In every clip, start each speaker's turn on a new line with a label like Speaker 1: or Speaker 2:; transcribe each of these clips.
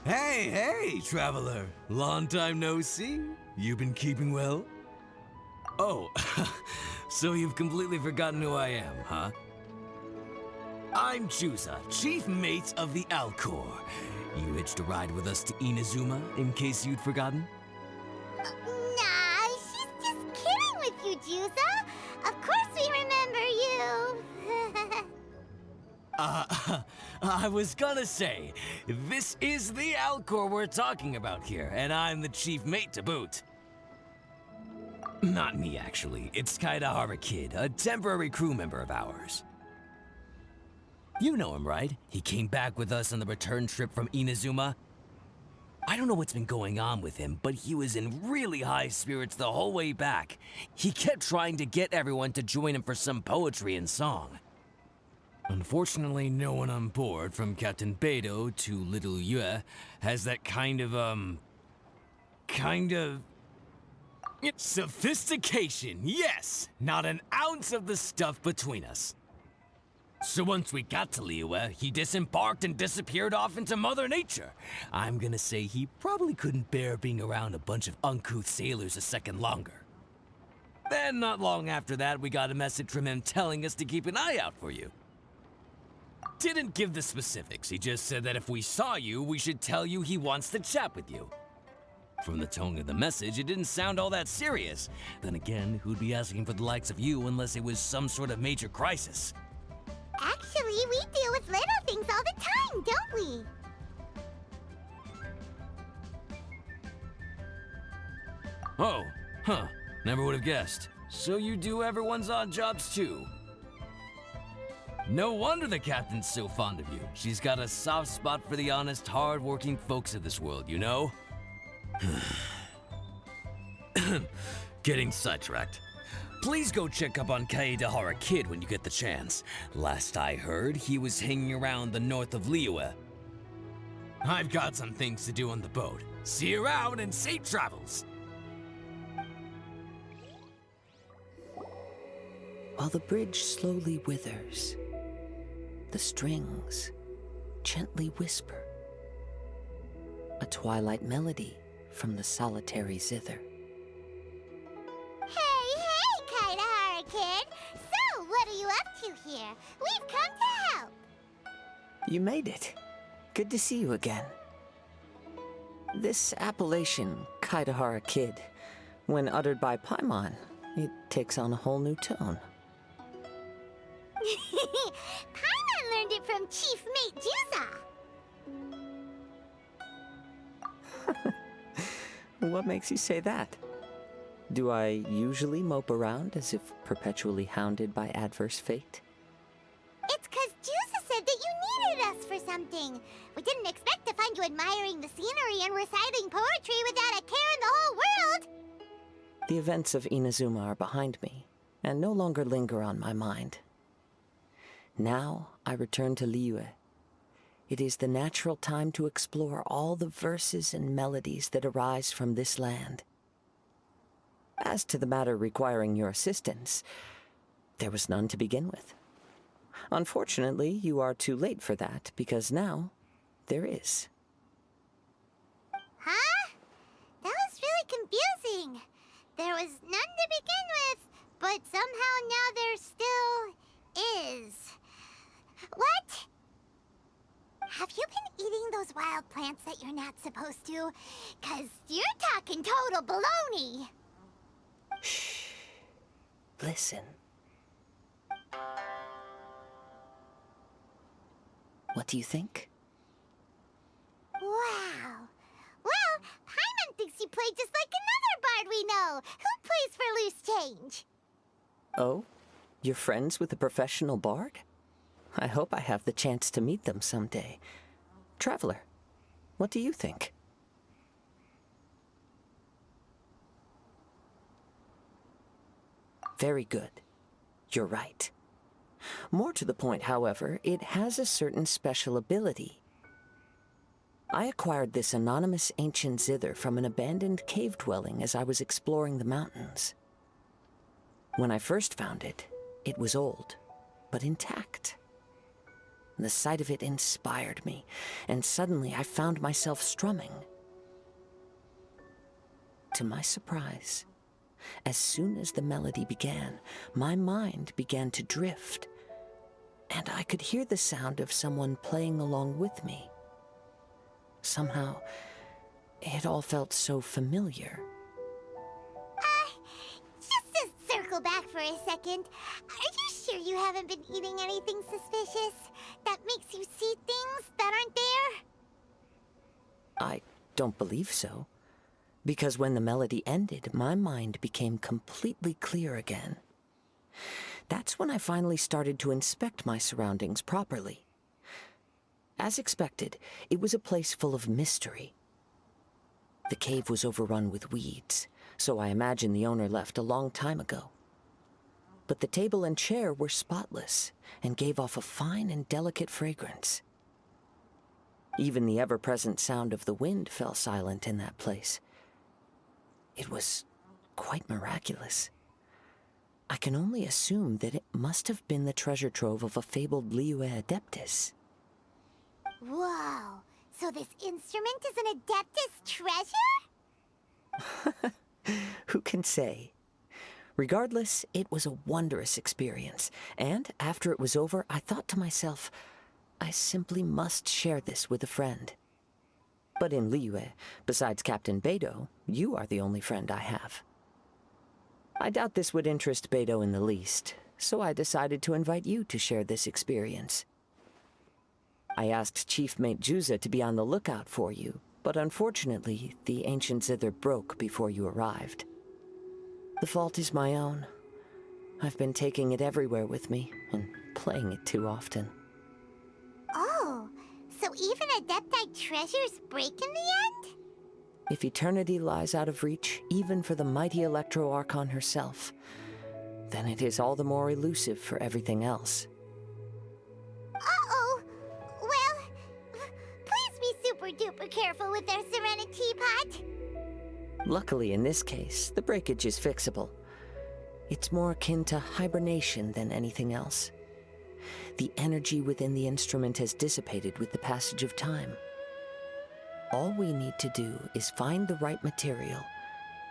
Speaker 1: Hey, traveler. Long time no see. You been keeping well? Oh, so you've completely forgotten who I am, huh? I'm Juza, chief mate of the Alcor. You hitched a ride with us to Inazuma, in case you'd forgotten?
Speaker 2: Nah, she's just kidding with you, Juza. Of course we remember you.
Speaker 1: I was gonna say, this is the Alcor we're talking about here, and I'm the chief mate to boot. Not me, actually. It's Kaidahara Kid, a temporary crew member of ours. You know him, right? He came back with us on the return trip from Inazuma. I don't know what's been going on with him, but he was in really high spirits the whole way back. He kept trying to get everyone to join him for some poetry and song. Unfortunately, no one on board, from Captain Beidou to Little Yue, has that kind of sophistication, yes! Not an ounce of the stuff between us. So once we got to Liyue, he disembarked and disappeared off into Mother Nature. I'm gonna say he probably couldn't bear being around a bunch of uncouth sailors a second longer. Then, not long after that, we got a message from him telling us to keep an eye out for you. Didn't give the specifics, he just said that if we saw you, we should tell you he wants to chat with you. From the tone of the message, it didn't sound all that serious. Then again, who'd be asking for the likes of you unless it was some sort of major crisis?
Speaker 2: Actually, we deal with little things all the time, don't we?
Speaker 1: Oh, huh. Never would have guessed. So you do everyone's odd jobs too? No wonder the captain's so fond of you. She's got a soft spot for the honest, hard-working folks of this world, you know? Getting sidetracked. Please go check up on Kaedahara Kid when you get the chance. Last I heard, he was hanging around the north of Liyue. I've got some things to do on the boat. See you around and safe travels!
Speaker 3: While the bridge slowly withers, the strings gently whisper a twilight melody from the solitary zither.
Speaker 2: Hey, Kaidahara Kid! So, what are you up to here? We've come to help!
Speaker 3: You made it. Good to see you again. This appellation, Kaidahara Kid, when uttered by Paimon, it takes on a whole new tone.
Speaker 2: Paimon learned it from Chief Mate Juza.
Speaker 3: What makes you say that? Do I usually mope around as if perpetually hounded by adverse fate?
Speaker 2: It's 'cause Juza said that you needed us for something. We didn't expect to find you admiring the scenery and reciting poetry without a care in the whole world.
Speaker 3: The events of Inazuma are behind me, and no longer linger on my mind. Now I return to Liyue. It is the natural time to explore all the verses and melodies that arise from this land. As to the matter requiring your assistance, there was none to begin with. Unfortunately, you are too late for that, because now there is.
Speaker 2: Huh? That was really confusing. There was none to begin with, but somehow now there still is. What? Have you been eating those wild plants that you're not supposed to? 'Cause you're talking total baloney.
Speaker 3: Shh. Listen. What do you think?
Speaker 2: Wow. Well, Paimon thinks you play just like another bard we know, who plays for loose change.
Speaker 3: Oh? You're friends with a professional bard? I hope I have the chance to meet them someday. Traveler, what do you think? Very good. You're right. More to the point, however, it has a certain special ability. I acquired this anonymous ancient zither from an abandoned cave dwelling as I was exploring the mountains. When I first found it, it was old, but intact. The sight of it inspired me, and suddenly I found myself strumming. To my surprise, as soon as the melody began, my mind began to drift, and I could hear the sound of someone playing along with me. Somehow, it all felt so familiar.
Speaker 2: Just to circle back for a second, are you sure you haven't been eating anything suspicious that makes you see things that aren't there?
Speaker 3: I don't believe so, because when the melody ended, my mind became completely clear again. That's when I finally started to inspect my surroundings properly. As expected, it was a place full of mystery. The cave was overrun with weeds, so I imagine the owner left a long time ago. But the table and chair were spotless and gave off a fine and delicate fragrance. Even the ever-present sound of the wind fell silent in that place. It was quite miraculous. I can only assume that it must have been the treasure trove of a fabled Liyue Adeptus.
Speaker 2: Whoa, so this instrument is an Adeptus treasure?
Speaker 3: Who can say? Regardless, it was a wondrous experience, and after it was over, I thought to myself, I simply must share this with a friend. But in Liyue, besides Captain Beidou, you are the only friend I have. I doubt this would interest Beidou in the least, so I decided to invite you to share this experience. I asked Chief Mate Juza to be on the lookout for you, but unfortunately, the ancient zither broke before you arrived. The fault is my own. I've been taking it everywhere with me, and playing it too often.
Speaker 2: Oh, so even Adepti treasures break in the end?
Speaker 3: If eternity lies out of reach, even for the mighty Electro Archon herself, then it is all the more elusive for everything else.
Speaker 2: Uh-oh! Well, please be super-duper careful with their Serenity Teapot.
Speaker 3: Luckily, in this case, the breakage is fixable. It's more akin to hibernation than anything else. The energy within the instrument has dissipated with the passage of time. All we need to do is find the right material,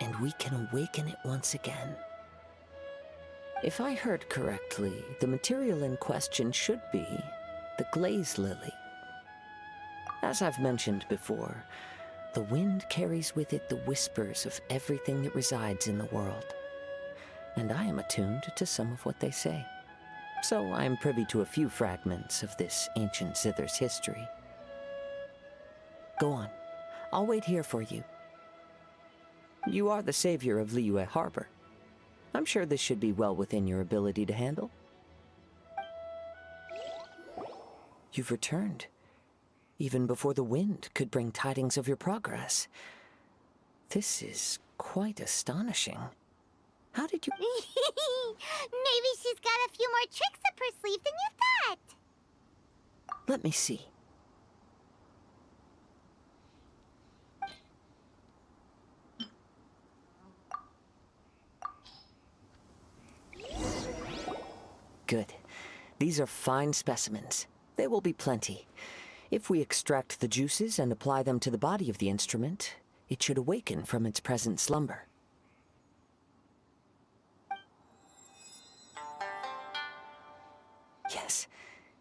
Speaker 3: and we can awaken it once again. If I heard correctly, the material in question should be the glaze lily. As I've mentioned before, the wind carries with it the whispers of everything that resides in the world, and I am attuned to some of what they say. So I am privy to a few fragments of this ancient zither's history. Go on. I'll wait here for you. You are the savior of Liyue Harbor. I'm sure this should be well within your ability to handle. You've returned, even before the wind could bring tidings of your progress. This is quite astonishing. How did you...
Speaker 2: Maybe she's got a few more tricks up her sleeve than you thought.
Speaker 3: Let me see. Good. These are fine specimens. There will be plenty. If we extract the juices and apply them to the body of the instrument, it should awaken from its present slumber. Yes,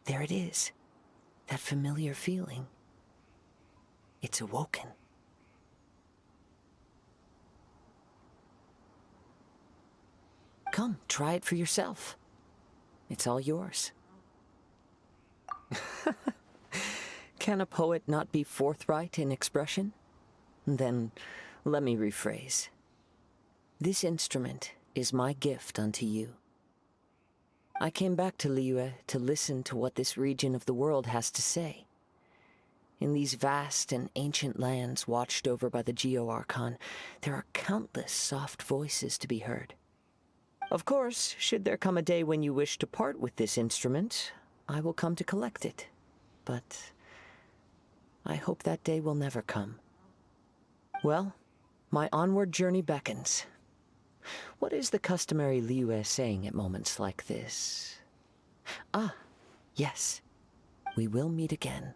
Speaker 3: there it is. That familiar feeling. It's awoken. Come, try it for yourself. It's all yours. Can a poet not be forthright in expression? Then, let me rephrase. This instrument is my gift unto you. I came back to Liyue to listen to what this region of the world has to say. In these vast and ancient lands watched over by the Geo-Archon, there are countless soft voices to be heard. Of course, should there come a day when you wish to part with this instrument, I will come to collect it. But I hope that day will never come. Well, my onward journey beckons. What is the customary Liyue saying at moments like this? Ah, yes. We will meet again.